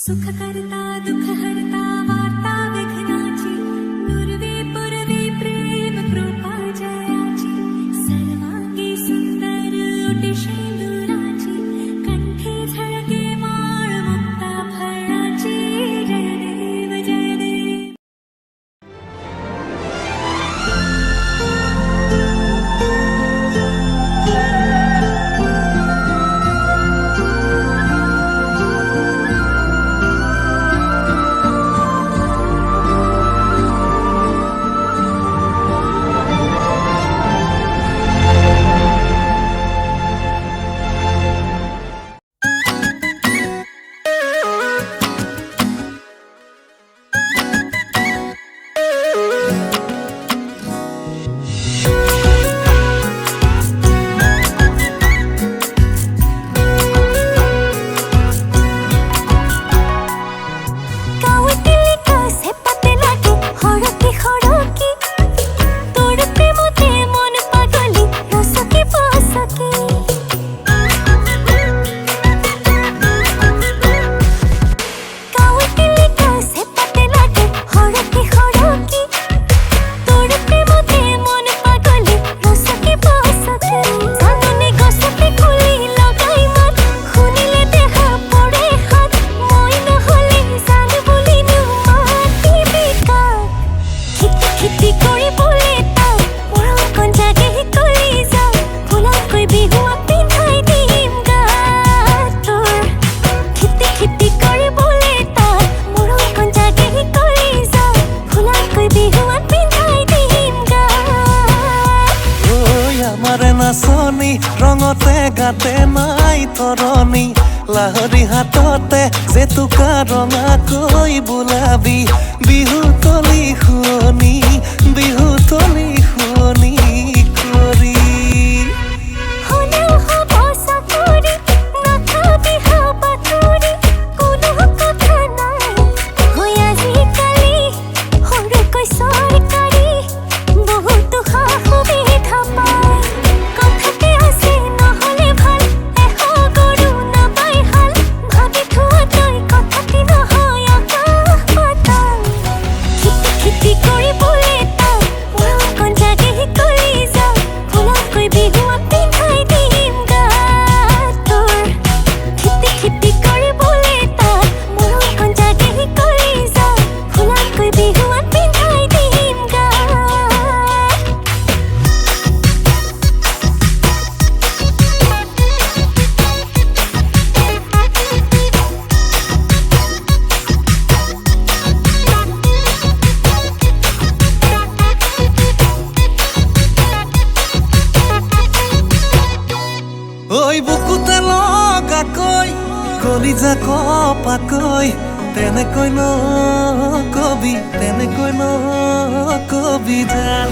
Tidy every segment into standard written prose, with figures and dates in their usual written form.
सुख करता दुख हरता वार्ता विघ्नाची पूर्वी पूर्वी प्रेम कृपा जयाची सर्वांगी सुंदर ओटी शेंदुराची कंठी झळके माळ मुक्ता फळाची जय देव जय देव. নাচনি ৰঙতে গাতে নাই তৰণি লাহৰি হাততে জেতুকা ৰঙাকৈ বোলাবি বিহু তলি শুৱনি কৰি ঐ বুকুতে লগাকৈ কলিজা কপাকৈ তেনেকৈ নকবি জান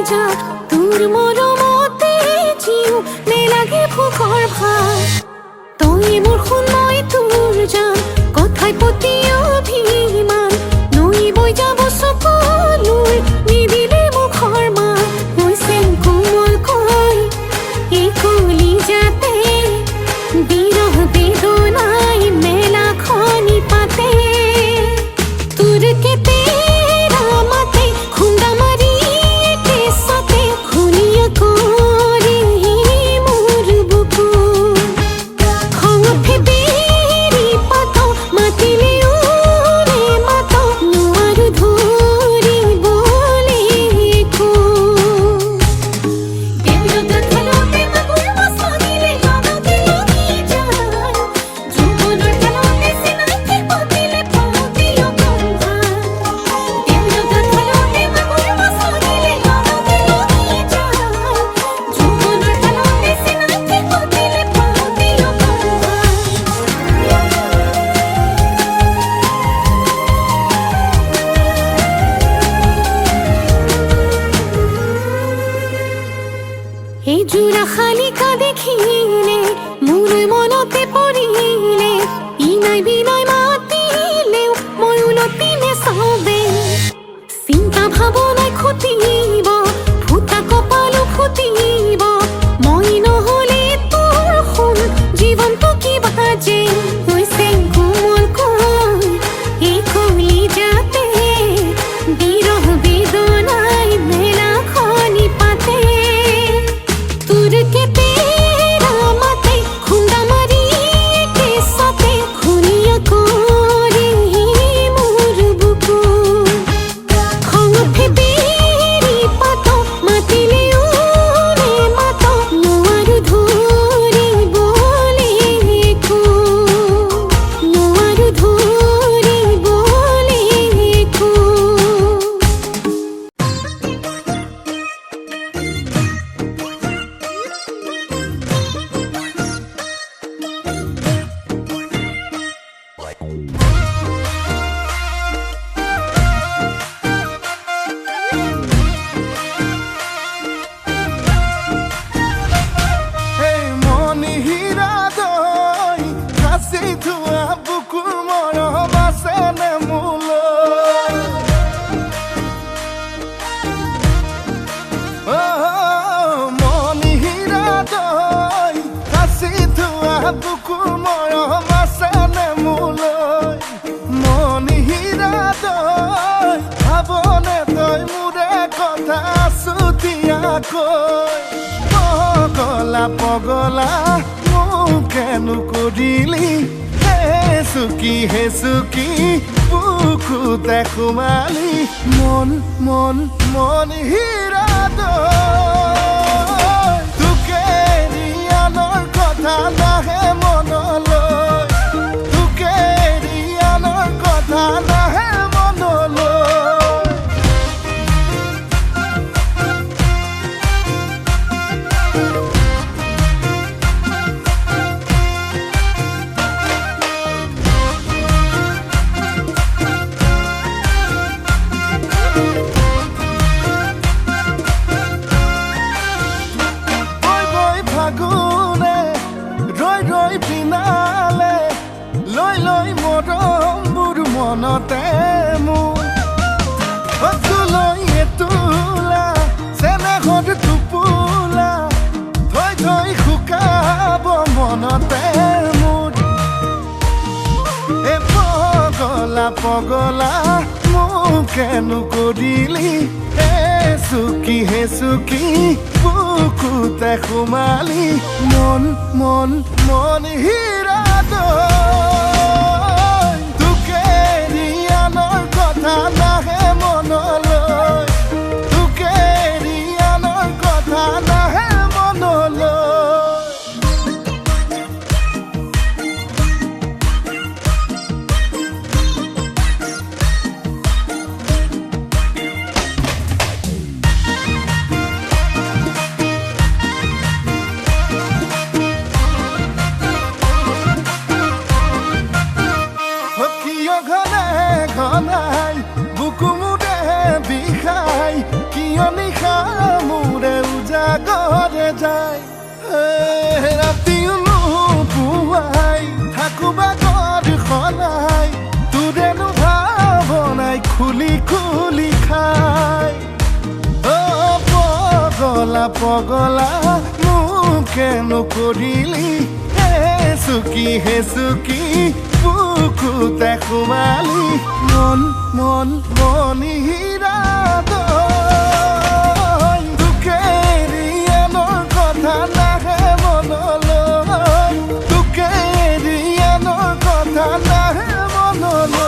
যা তোৰ মৰমতে জিও নেলাগে ভোকৰ ভাত তই মোৰ সোণ মই তোৰ জান কথাই প্ৰতি অভিমান নৈ বৈ যাব চকুলৈ নিদিলে মুখৰ মাত হৈছে কোমল কৈ এই কলিজাতে বিৰহ বেদনাই মেলা খনি পাতে তোৰ কেতেৰা মাতে খুন্দা মাৰি কেঁচাতে খুলিয়া কৰি মোৰ বুকু খং উঠে বেৰি পাত মাতিলেও নে মাত নোৱাৰো ধৰিবলৈ একো দেউলতা খেলতে মাগুৰ মাছ দিলে গানতে লাগি যায় যৌৱনৰ খেলতে চিনাকি পাতিলে পাওঁতেও কম ভাল দেউলতা খেলতে মাগুৰ মাছ দিলে গানতে লাগি যায় যৌৱনৰ খেলতে চিনাকি পাতিলে পাওঁতেও কম এই জোড়া শালিকা দেখিলে মোৰ মনতে পৰিলে ইনাই বিনাই মাতিলেও মই উলটি নেচাওঁবে চিন্তা ভাৱনাই খুটিব ফুটা কপালো ফুটিব মই নহ'লে তোৰ সোণ জীৱনটো কিবা যে হৈছে কোমল কৈ এই কলিজাতে বিৰহ বেদনাই মেলা খনি পাতে তোৰ কেতেৰা মাতে খুন্দা মাৰি কেঁচাতে খুলিয়া কৰি মোৰ বুকু খং উঠে বেৰি পাত মাতিলেও নে মাত নোৱাৰো ধৰিবলৈ একো নোৱাৰো ধৰিবলৈ একো এই মনি হীৰা দৈ কাচি থোৱা বুকুৰ মৰম আছেনে মোলৈ মনি হীৰা দৈ কাচি থোৱা বুকুৰ মৰম আছেনে মোলৈ মনি হীৰা দৈ ভাবনে তই মোৰে কথা চুতীয়াকৈ পগলা পগলা মোকেনো কৰিলি হে চুকি বুকুতে সোমালি মন মন মন হীৰা দৈ তোকে ৰিয়ানৰ কথা নাহে মনলৈ তোকে ৰিয়ানৰ কথা নাহে মনলৈ বৈ বৈ ফাগুনে ৰৈ ৰৈ পিনালে লৈ লৈ মৰমবোৰ মনতে মোৰ তুলৈ এতোলা চেনেহৰ টোপোলা থৈ থৈ শুকাব মনতে মোৰ এ পগলা পগলা মোকেনো কৰিলি হে চুকি বুকুতে সোমালি মন মন মন হীৰা দৈ তোকে ৰিয়ানৰ কথা নাহে মনলৈ তোকে ৰিয়ানৰ কথা নাহে মনলৈ যায় ৰাতিও নোপোৱাই থাকো বাগৰ সলাই তোৰেনো ভাৱনাই খুলি খুলি খাই পগলা পগলা মোকে নকৰিলি হে চুকি বুকুতে সোমালি মন মন মনিহীৰা তোকে এৰিয়ানৰ কথা নাহে মনলৈ তোকে এৰিয়ানৰ কথা নাহে মনলৈ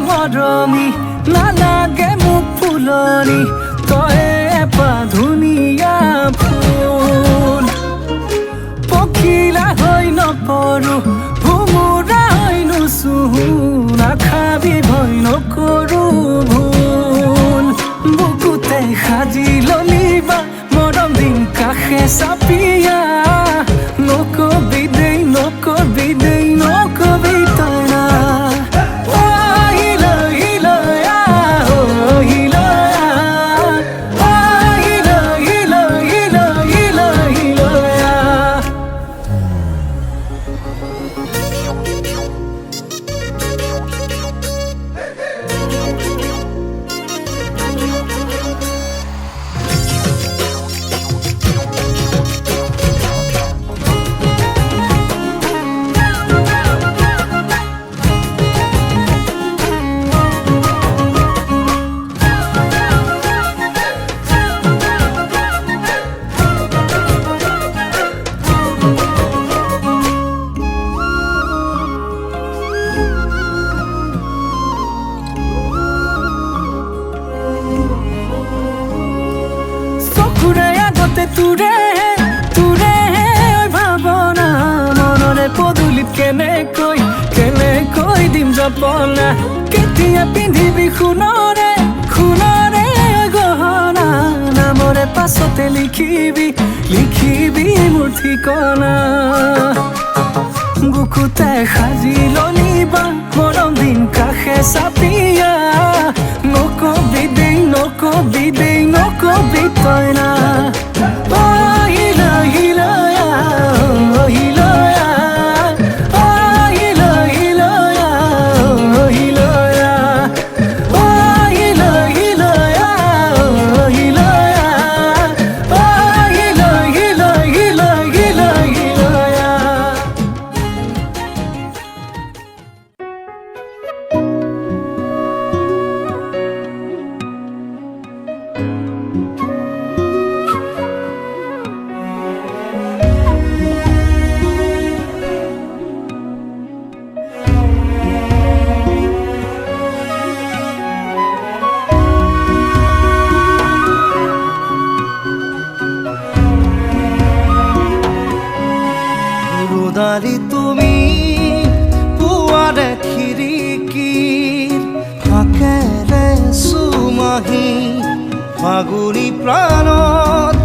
মৰমী নালাগে মোক ফুলনি তই এপা ধুনীয়া ফুল পখিলা হৈ নপৰো ভুমুৰা হৈ নুচুহো নাখাবি ভয় নকৰো ভুল বুকুতে সাজি ললিবা মৰম দিন কাষে চাপিয়া নকবি দেই নকবি দেই নকবি তই না তোৰে ঐ ভাৱনা মনৰে পদূলিত কেনেকৈ দিম জপনা কেতিয়া পিন্ধিবি সোণৰে ঐ গহনা নামৰে পাছতে লিখিবি মোৰ ঠিকনা বুকুতে সাজি ললি বা মৰম দিন কাষে চাপিয়া নকবি তই না দালি তুমি পুৱাৰে খিৰিকীৰ ফাকেৰে চুমাহি ফাগুনী প্ৰাণত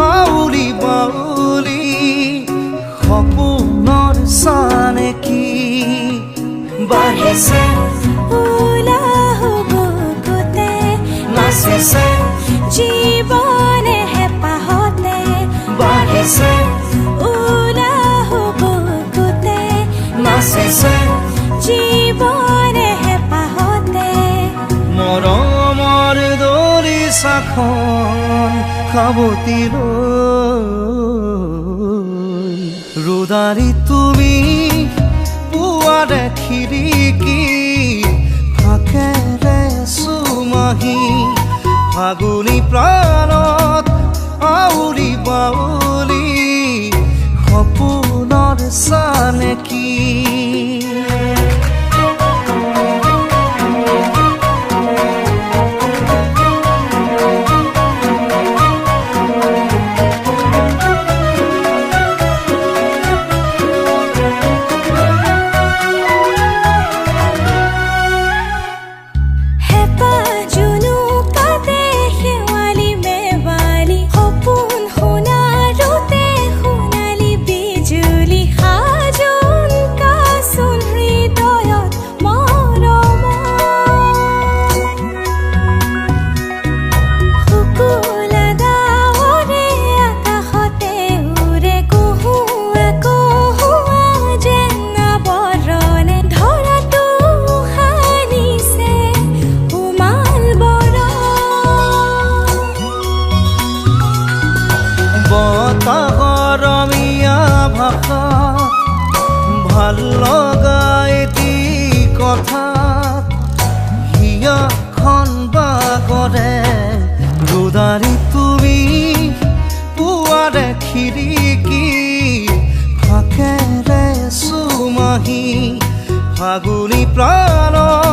আউলি বাউলি সপোনৰ চানেকি বাঢ়িছে উলাহ বুকুতে নাচিছে জীৱনে হেঁপাহতে বাঢ়িছে উলাহ বুকুতে নাচিছে জীৱনে হেঁপাহতে মৰমৰ দৰিচাখন খাবতি ৰোদালি তুমি পুৱাৰে খিৰিকী ফাকেৰে চুমাহি ফাগুনী প্ৰাণত আউলি বাউলি সপোনৰ চানেকি গৰমীয়া ভাষা ভাল লগা এটি কথা হিয়াখন বাগৰে ৰোদালি তুমি পুৱাৰে খিৰিকী ফাকেৰে চুমাহি ফাগুনী প্ৰাণত